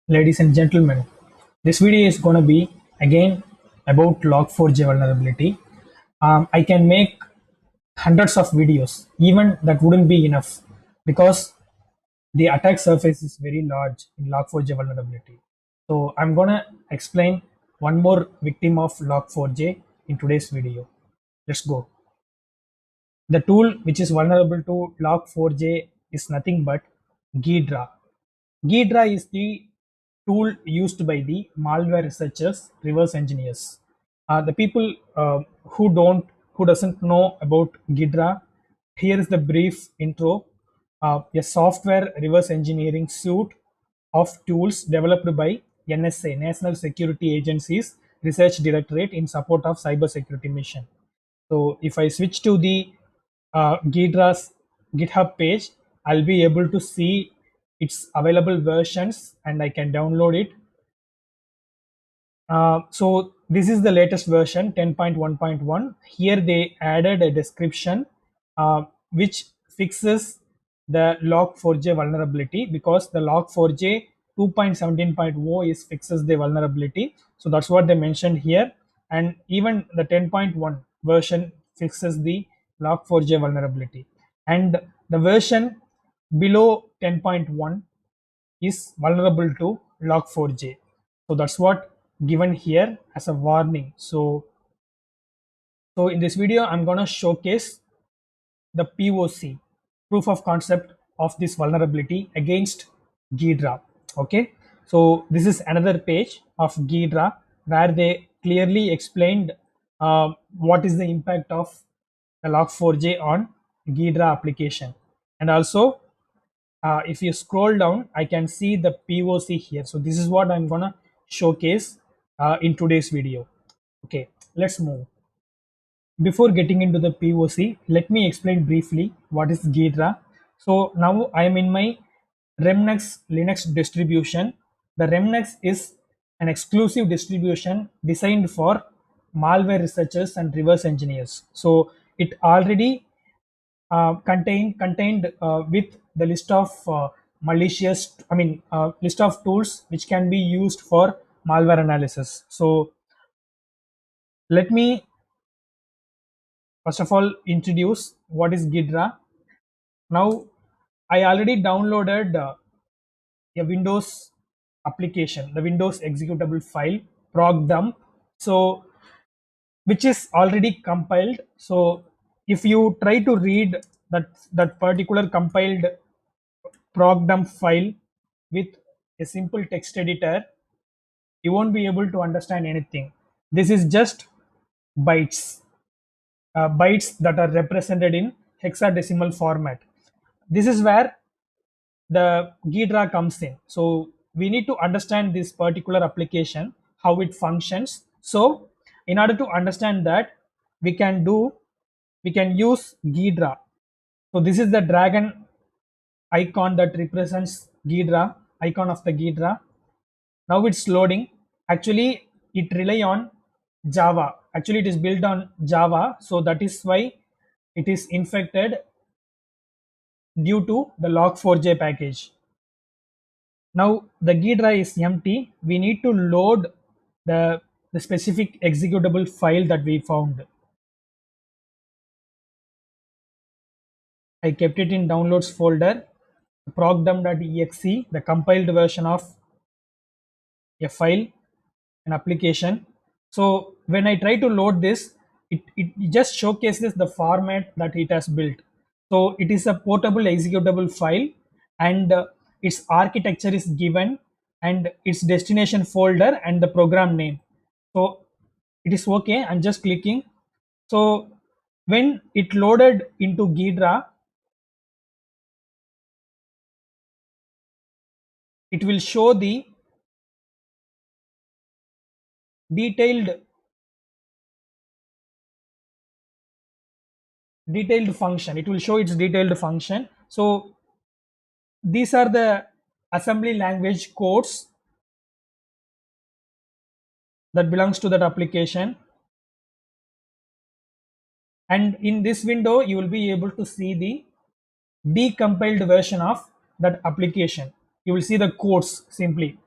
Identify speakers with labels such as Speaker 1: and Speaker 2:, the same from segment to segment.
Speaker 1: Ladies and gentlemen, this video is going to be again about Log4j vulnerability. I can make hundreds of videos, even that wouldn't be enough because the attack surface is very large in Log4j vulnerability. So I'm going to explain one more victim of Log4j in today's video. Let's go. The tool which is vulnerable to Log4j is nothing but Ghidra. Ghidra is the tool used by the malware researchers, reverse engineers. The people who doesn't know about Ghidra, here is the brief intro. A software reverse engineering suite of tools developed by NSA, National Security Agency's Research Directorate in support of cybersecurity mission. So if I switch to the Ghidra's GitHub page, I'll be able to see its available versions and I can download it. So this is the latest version 10.1.1. Here they added a description which fixes the log4j vulnerability, because the log4j 2.17.0 is fixes the vulnerability. So that's what they mentioned here, and even the 10.1 version fixes the log4j vulnerability, and the version below 10.1 is vulnerable to log4j. So that's what given here as a warning. So in this video I'm going to showcase the POC, proof of concept, of this vulnerability against Ghidra. Okay, so this is another page of Ghidra where they clearly explained what is the impact of the log4j on Ghidra application, and also if you scroll down I can see the POC here. So this is what I'm gonna showcase in today's video. Okay, let's move. Before getting into the POC, let me explain briefly what is Ghidra. So now I am in my Remnux Linux distribution. The Remnux is an exclusive distribution designed for malware researchers and reverse engineers. So it already contained with the list of malicious, list of tools which can be used for malware analysis. So let me first of all introduce what is Ghidra. Now I already downloaded a Windows application, the Windows executable file procdump, so which is already compiled. So if you try to read that particular compiled procdump file with a simple text editor, you won't be able to understand anything. This is just bytes, bytes that are represented in hexadecimal format. This is where the Ghidra comes in. So we need to understand this particular application, how it functions. So in order to understand that, we can use Ghidra. So this is the dragon icon that represents Ghidra, icon of the Ghidra. Now it's loading. Actually it rely on Java. Actually it is built on Java, so that is why it is infected due to the log4j package. Now the Ghidra is empty. We need to load the specific executable file that we found. I kept it in downloads folder, procdump.exe, the compiled version of a file, an application. So when I try to load this, it just showcases the format that it has built. So it is a portable executable file, and its architecture is given, and its destination folder and the program name. So it is okay. I'm just clicking. So when it loaded into Ghidra, it will show the detailed function. It will show its detailed function. So these are the assembly language codes that belongs to that application. And in this window, you will be able to see the decompiled version of that application. You will see the codes simply.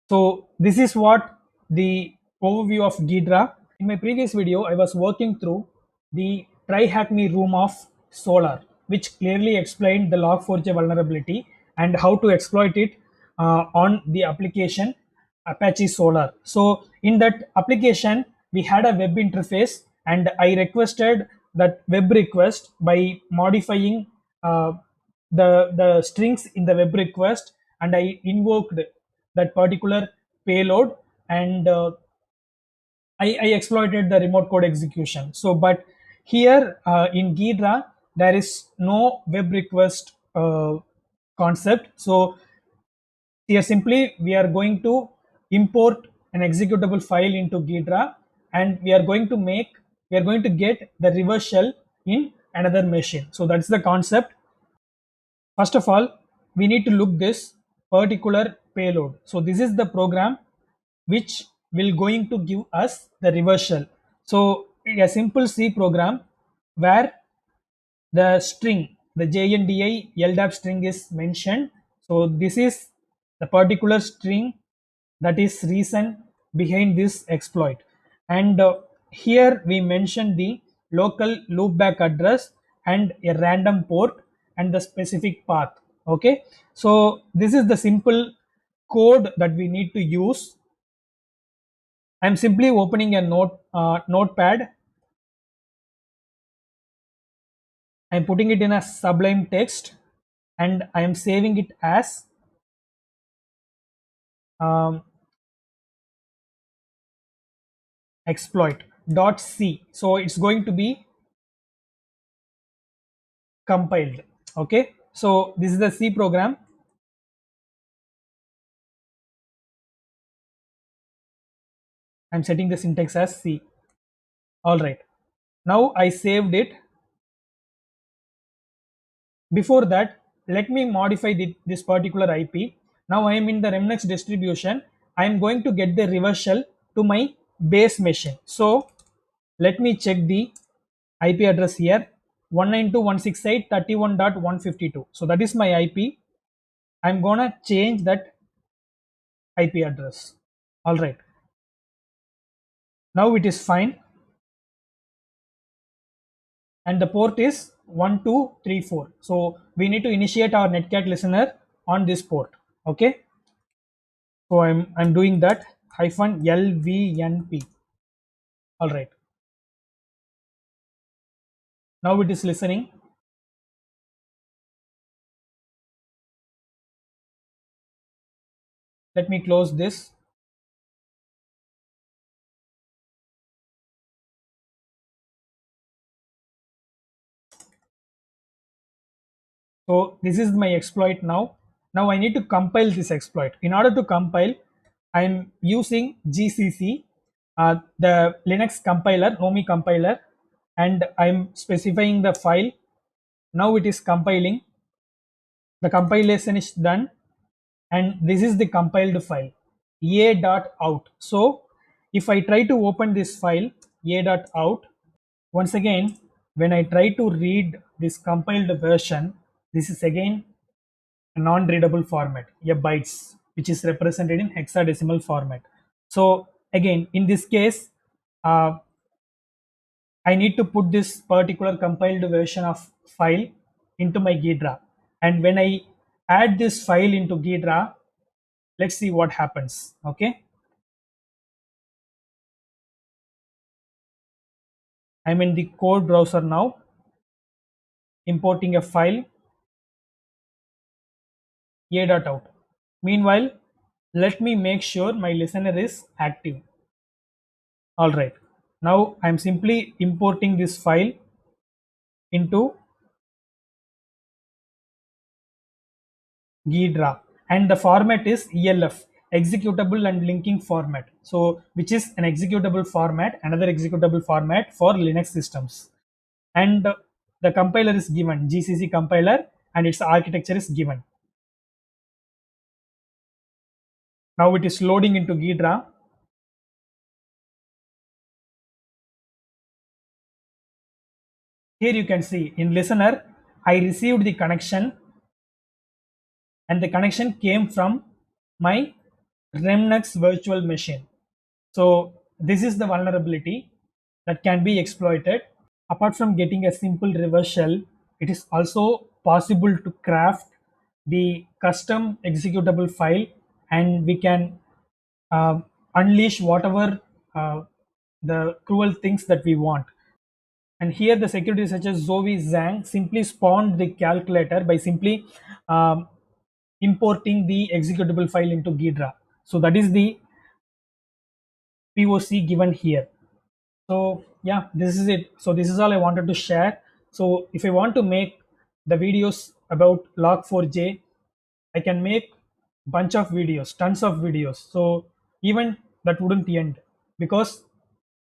Speaker 1: So this is what the overview of Ghidra. In my previous video, I was working through the Try Hack Me room of Solar, which clearly explained the Log4j vulnerability and how to exploit it on the application Apache Solar. So in that application, we had a web interface, and I requested that web request by modifying the strings in the web request, and I invoked that particular payload, and I exploited the remote code execution. So, but here in Ghidra, there is no web request concept. So here simply we are going to import an executable file into Ghidra, and we are going to get the reverse shell in another machine. So that's the concept. First of all, we need to look this particular payload. So this is the program which will going to give us the reverse shell. So a simple C program where the string, the JNDI LDAP string is mentioned. So this is the particular string that is reason behind this exploit. And here we mention the local loopback address and a random port and the specific path. Okay, so this is the simple code that we need to use. I'm simply opening a notepad. I'm putting it in a Sublime Text, and I am saving it as um, exploit.c. So it's going to be compiled. Okay, so this is the C program. I'm setting the syntax as C. All right, now I saved it. Before that, let me modify this particular IP. Now I am in the Remnex distribution. I am going to get the reverse shell to my base machine. So let me check the IP address here, 192.168.31.152. So that is my IP. I'm gonna change that IP address. All right, now it is fine, and the port is 1234. So we need to initiate our netcat listener on this port. Okay, so I'm doing that hyphen lvnp. All right, now it is listening. Let me close this. So this is my exploit now. Now I need to compile this exploit. In order to compile, I'm using GCC, the Linux compiler, Nomi compiler, and I'm specifying the file. Now it is compiling. The compilation is done, and this is the compiled file, a.out. So if I try to open this file, a.out, once again, when I try to read this compiled version, this is again a non-readable format, a bytes, which is represented in hexadecimal format. So again, in this case, I need to put this particular compiled version of file into my Ghidra. And when I add this file into Ghidra, let's see what happens. Okay, I'm in the code browser now, importing a file, a.out. Meanwhile, let me make sure my listener is active. All right, now I'm simply importing this file into Ghidra, and the format is ELF, executable and linking format. So which is an executable format, another executable format for Linux systems. And the compiler is given, GCC compiler, and its architecture is given. Now it is loading into Ghidra. Here you can see in listener, I received the connection and the connection came from my Remnux virtual machine. So this is the vulnerability that can be exploited. Apart from getting a simple reverse shell, it is also possible to craft the custom executable file, and we can uh, unleash whatever uh, the cruel things that we want. And here the security such as Zoe Zhang simply spawned the calculator by simply um, importing the executable file into Ghidra. So that is the POC given here. So yeah, this is it. So this is all I wanted to share. So if I want to make the videos about log4j, I can make bunch of videos, tons of videos. So even that wouldn't end, because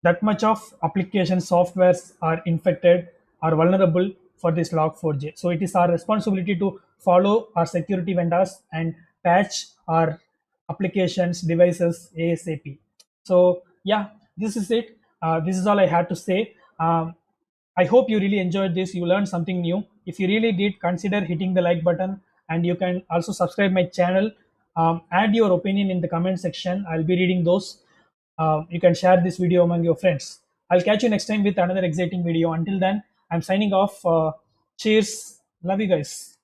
Speaker 1: that much of application softwares are infected, are vulnerable for this log4j. So it is our responsibility to follow our security vendors and patch our applications devices ASAP. So yeah, this is it. This is all I had to say. I hope you really enjoyed this. You learned something new. If you really did, consider hitting the like button, and you can also subscribe my channel. Add your opinion in the comment section. I'll be reading those. You can share this video among your friends. I'll catch you next time with another exciting video. Until then, I'm signing off. Cheers. Love you guys.